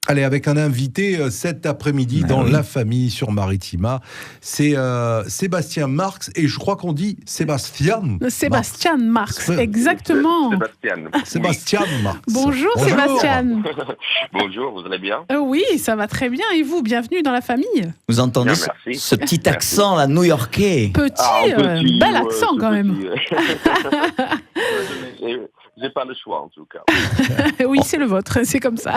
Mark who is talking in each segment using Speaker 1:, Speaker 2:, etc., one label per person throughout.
Speaker 1: Allez, avec un invité cet après-midi dans La Famille sur Maritima, c'est Sébastien Marx, et je crois qu'on dit Sébastien.
Speaker 2: Sébastien Marx, exactement.
Speaker 1: Sébastien Marx.
Speaker 2: Bonjour Sébastien.
Speaker 3: Bonjour, vous allez bien?
Speaker 2: Oui, ça va très bien. Et vous, bienvenue dans La Famille.
Speaker 4: Vous entendez ce petit accent là, new-yorkais?
Speaker 2: Petit, bel accent quand même.
Speaker 3: J'ai pas le choix en tout cas.
Speaker 2: Oui, c'est le vôtre, c'est comme ça.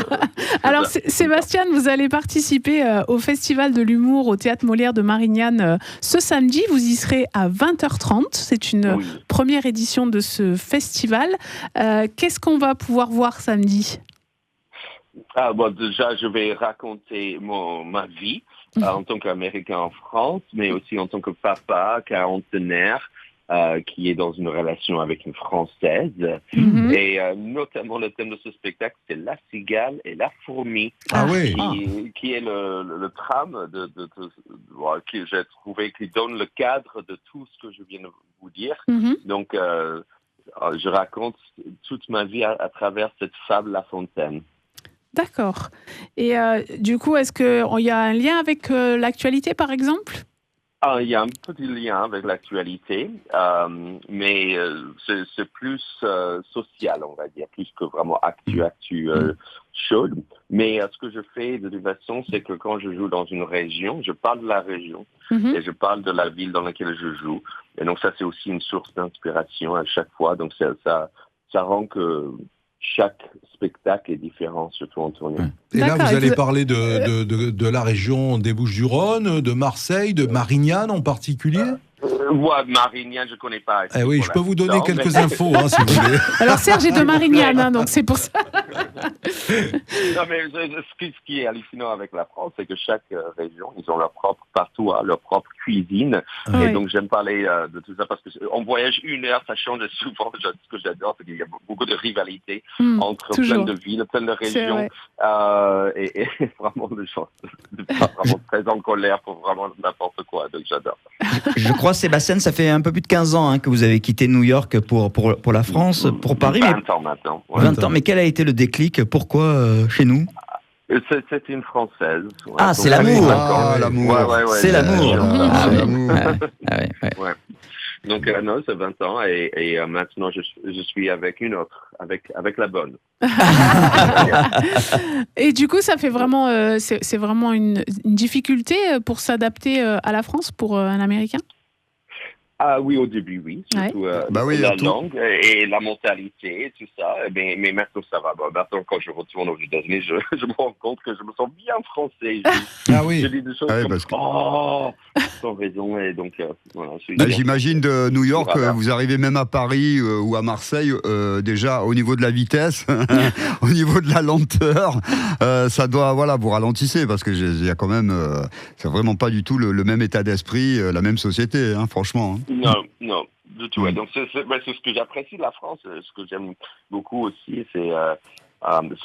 Speaker 2: Alors Sébastien, vous allez participer au Festival de l'humour au Théâtre Molière de Marignane ce samedi. Vous y serez à 20h30. C'est une première édition de ce festival. Qu'est-ce qu'on va pouvoir voir samedi?
Speaker 3: Déjà, je vais raconter ma vie en tant qu'Américain en France, mais aussi en tant que papa quarantenaire. Qui est dans une relation avec une Française. Et notamment le thème de ce spectacle, c'est la cigale et la fourmi, qui est le trame que j'ai trouvé qui donne le cadre de tout ce que je viens de vous dire. Donc, je raconte toute ma vie à travers cette fable La Fontaine.
Speaker 2: D'accord. Et du coup, est-ce qu'il y a un lien avec l'actualité, par exemple ?
Speaker 3: Il y a un petit lien avec l'actualité, mais c'est plus social, on va dire, plus que vraiment actu chaude. Mais ce que je fais de toute façon, c'est que quand je joue dans une région, je parle de la région et je parle de la ville dans laquelle je joue. Et donc ça, c'est aussi une source d'inspiration à chaque fois. Donc ça rend que chaque spectacle est différent, surtout en tournée.
Speaker 1: Et là, vous allez parler de la région des Bouches-du-Rhône, de Marseille, de Marignane en particulier ?
Speaker 3: Marignane, je ne connais pas.
Speaker 1: Oui, je peux vous donner quelques infos, si vous voulez.
Speaker 2: Alors Serge est de Marignane, donc c'est pour ça.
Speaker 3: Non, mais ce qui est hallucinant avec la France, c'est que chaque région, ils ont leur propre patois, leur propre cuisine. Et donc, j'aime parler de tout ça parce qu'on voyage 1 heure, ça change souvent. Ce que j'adore, c'est qu'il y a beaucoup de rivalité entre plein de villes, plein de régions. Et vraiment, les gens sont vraiment très en colère pour vraiment n'importe quoi. Donc, j'adore.
Speaker 4: Je crois, Sébastien, ça fait un peu plus de 15 ans que vous avez quitté New York pour la France, pour Paris.
Speaker 3: 20 ans maintenant.
Speaker 4: 20 ans, mais quel a été le déclic? Pourquoi chez nous?
Speaker 3: C'est une Française.
Speaker 4: C'est l'amour.
Speaker 3: L'amour.
Speaker 4: C'est l'amour.
Speaker 3: Donc, non, c'est 20 ans et maintenant, je suis avec une autre, avec la bonne.
Speaker 2: Et du coup, ça fait vraiment, c'est vraiment une difficulté pour s'adapter à la France pour un Américain?
Speaker 3: Oui, au début, oui. Surtout la langue et la mentalité et tout ça. Mais maintenant, ça va. Maintenant, quand je retourne aux États-Unis, je me rends compte que je me sens bien français. Je dis des choses comme sans raison. Et donc, voilà.
Speaker 5: J'imagine de New York, vous arrivez même à Paris ou à Marseille, déjà au niveau de la vitesse, au niveau de la lenteur, ça doit, vous ralentissez parce que il y a quand même, c'est vraiment pas du tout le même état d'esprit, la même société, franchement.
Speaker 3: Non, du tout. Donc c'est ce que j'apprécie de la France, ce que j'aime beaucoup aussi, c'est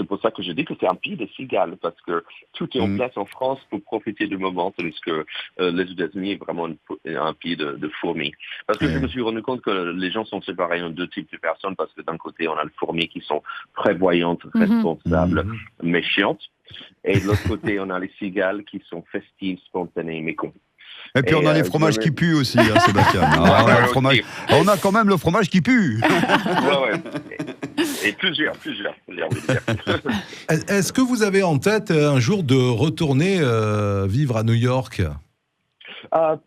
Speaker 3: pour ça que je dis que c'est un pays de cigales, parce que tout est en place en France pour profiter du moment, tandis que les États-Unis est vraiment un pays de fourmis. Parce que je me suis rendu compte que les gens sont séparés en deux types de personnes, parce que d'un côté, on a les fourmis qui sont prévoyantes, responsables, méchantes, et de l'autre côté, on a les cigales qui sont festives, spontanées, mais cons.
Speaker 5: Et puis on a les fromages qui puent aussi, Sébastien. On a quand même le fromage qui pue.
Speaker 3: Et plusieurs.
Speaker 1: Est-ce que vous avez en tête un jour de retourner vivre à New York ?
Speaker 3: Pas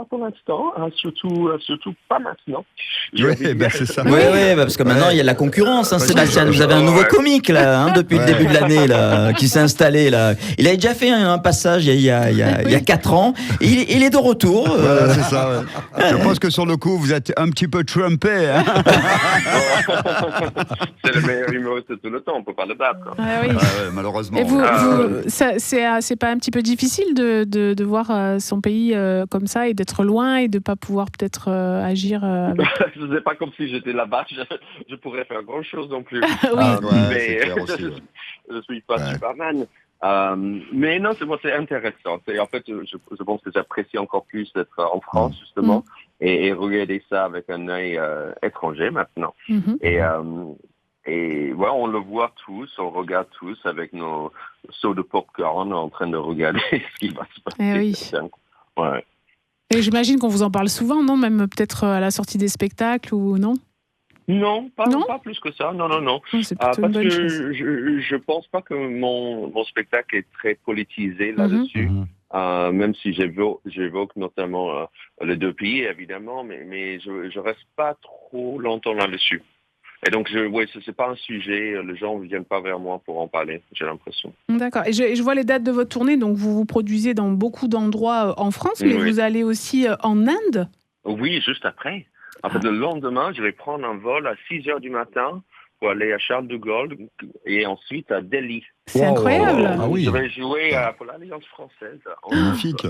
Speaker 3: pour l'instant, surtout pas maintenant.
Speaker 5: C'est ça.
Speaker 4: Parce que maintenant il y a de la concurrence, Sébastien. Vous avez un nouveau comique là, depuis le début de l'année là, qui s'est installé là. Il a déjà fait un passage il y a 4 ans. Il est de retour.
Speaker 5: C'est ça. Je pense que sur le coup vous êtes un petit peu trumpé.
Speaker 3: C'est le meilleur humoriste de tout le temps, on peut pas le battre.
Speaker 5: Malheureusement.
Speaker 2: Et vous, c'est pas un petit peu difficile de voir son pays comme ça et d'être loin et de pas pouvoir peut-être agir
Speaker 3: Je sais pas, comme si j'étais là-bas, je pourrais faire grand chose non plus.
Speaker 5: Mais
Speaker 3: je suis pas Superman. Mais non, c'est intéressant. En fait, je pense que j'apprécie encore plus d'être en France justement et regarder ça avec un œil étranger maintenant. Et voilà, on le voit tous, on regarde tous avec nos seaux de popcorn en train de regarder ce qui va se passer.
Speaker 2: Eh oui.
Speaker 3: Ouais.
Speaker 2: Et j'imagine qu'on vous en parle souvent, non? Même peut-être à la sortie des spectacles ou non?
Speaker 3: Non, pas plus que ça. Non.
Speaker 2: C'est plutôt une bonne chose.
Speaker 3: Je pense pas que mon spectacle est très politisé là-dessus. Même si j'évoque notamment les deux pays, évidemment, mais je reste pas trop longtemps là-dessus. Et donc, c'est pas un sujet, les gens ne viennent pas vers moi pour en parler, j'ai l'impression.
Speaker 2: D'accord. Et je vois les dates de votre tournée, donc vous vous produisez dans beaucoup d'endroits en France, mais vous allez aussi en Inde?
Speaker 3: Oui, juste après. En fait, le lendemain, je vais prendre un vol à 6h du matin pour aller à Charles de Gaulle et ensuite à Delhi.
Speaker 2: C'est incroyable.
Speaker 1: Ah oui.
Speaker 3: Je vais jouer pour l'Alliance française.
Speaker 5: Magnifique.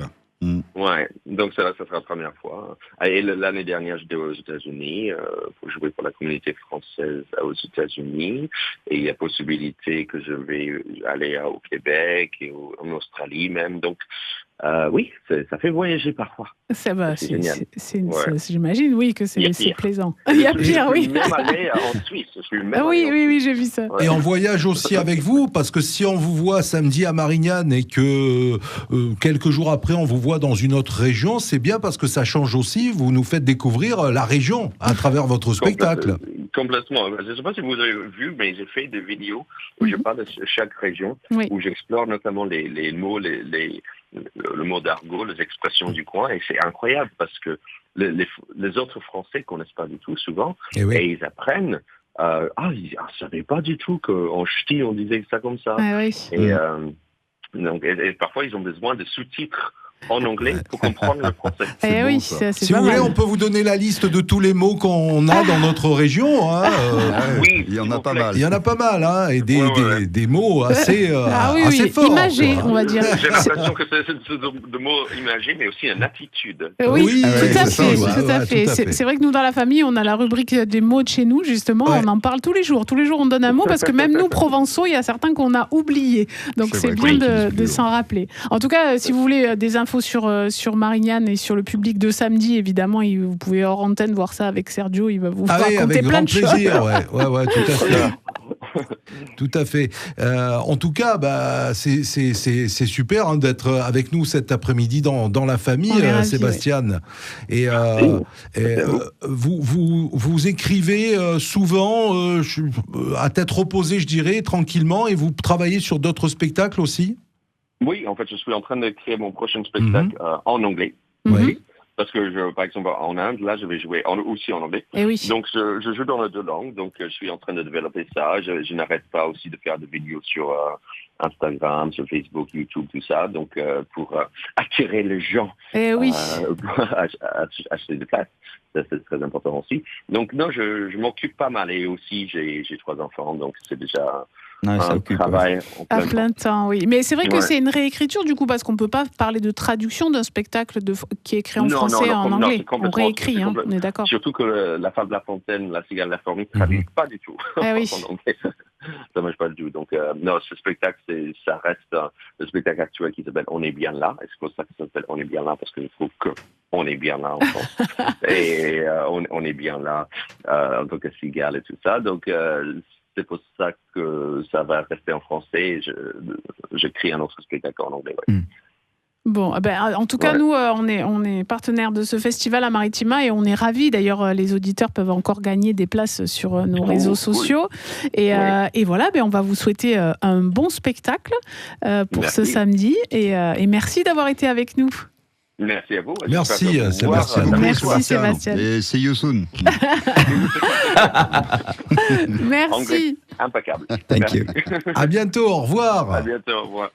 Speaker 3: Ouais, donc ça sera la première fois. Et l'année dernière, j'étais aux États-Unis pour jouer pour la communauté française aux États-Unis. Et il y a possibilité que je vais aller au Québec et en Australie même. Donc, oui, ça fait voyager parfois. C'est génial.
Speaker 2: J'imagine, oui, que c'est plaisant. Il y a pire, oui.
Speaker 3: Je suis même allé en Suisse.
Speaker 2: Oui, j'ai vu ça.
Speaker 1: Et on voyage aussi avec vous, parce que si on vous voit samedi à Marignane et que quelques jours après on vous voit dans une autre région, c'est bien parce que ça change aussi. Vous nous faites découvrir la région à travers votre spectacle.
Speaker 3: Complètement. Je ne sais pas si vous avez vu, mais j'ai fait des vidéos où je parle de chaque région, où j'explore notamment les mots, le mot d'argot, les expressions du coin, et c'est incroyable parce que les autres Français connaissent pas du tout souvent, et ils apprennent. Ils ne savaient pas du tout qu'en ch'ti on disait ça comme ça. Et parfois ils ont besoin de sous-titres en anglais pour comprendre le français.
Speaker 1: Si vous voulez, on peut vous donner la liste de tous les mots qu'on a dans notre région.
Speaker 5: Oui, il y en a pas mal.
Speaker 1: Il y en a pas mal, et des mots assez forts.
Speaker 2: Imagés, on va dire.
Speaker 3: J'ai l'impression que c'est de mots imagés, mais aussi une attitude.
Speaker 2: Oui, tout à fait. C'est vrai que nous, dans la famille, on a la rubrique des mots de chez nous, justement. On en parle tous les jours. Tous les jours, on donne un mot, parce que même nous, Provençaux, il y a certains qu'on a oubliés. Donc, c'est bien de s'en rappeler. En tout cas, si vous voulez des infos sur Marignane et sur le public de samedi, évidemment, vous pouvez hors antenne voir ça avec Sergio, il va vous raconter plein de choses.
Speaker 1: Avec grand plaisir, tout à fait. Tout à fait. En tout cas, c'est super d'être avec nous cet après-midi dans la famille, Sébastien. Et vous écrivez souvent à tête reposée, je dirais, tranquillement, et vous travaillez sur d'autres spectacles aussi?
Speaker 3: Oui, en fait, je suis en train de créer mon prochain spectacle en anglais.
Speaker 1: Oui.
Speaker 3: Parce que, par exemple, en Inde, là, je vais jouer aussi en anglais.
Speaker 2: Et oui.
Speaker 3: Donc, je joue dans les deux langues. Donc, je suis en train de développer ça. Je n'arrête pas aussi de faire des vidéos sur Instagram, sur Facebook, YouTube, tout ça. Donc, pour attirer les gens à acheter des places. Ça, c'est très important aussi. Donc, non, je m'occupe pas mal. Et aussi, j'ai 3 enfants. Donc, c'est déjà... un travail
Speaker 2: à plein temps, oui. Mais c'est vrai que c'est une réécriture, du coup, parce qu'on ne peut pas parler de traduction d'un spectacle qui est écrit en français en anglais. On réécrit, on est d'accord.
Speaker 3: Surtout que La Fable de La Fontaine, La Cigale de la Fourmi ne traduit pas du tout en anglais. Ça ne marche pas du tout. Donc, non, ce spectacle, ça reste le spectacle actuel qui s'appelle On est bien là. Et c'est pour ça que ça s'appelle On est bien là, parce que je trouve qu'on est bien là en France. Et on est bien là en tant que cigale et tout ça. Donc, c'est pour ça que ça va rester en français. J'écris un autre spectacle en anglais.
Speaker 2: Bon, en tout cas, nous, on est partenaire de ce festival à Maritima et on est ravis. D'ailleurs, les auditeurs peuvent encore gagner des places sur nos réseaux sociaux. Et voilà, on va vous souhaiter un bon spectacle pour ce samedi. Et merci d'avoir été avec nous.
Speaker 3: Merci à vous.
Speaker 1: Merci, Sébastien.
Speaker 2: Merci, Sébastien.
Speaker 5: Et see you soon.
Speaker 2: Merci.
Speaker 3: Impeccable.
Speaker 4: Thank you.
Speaker 1: À bientôt, au revoir.
Speaker 3: À bientôt, au revoir.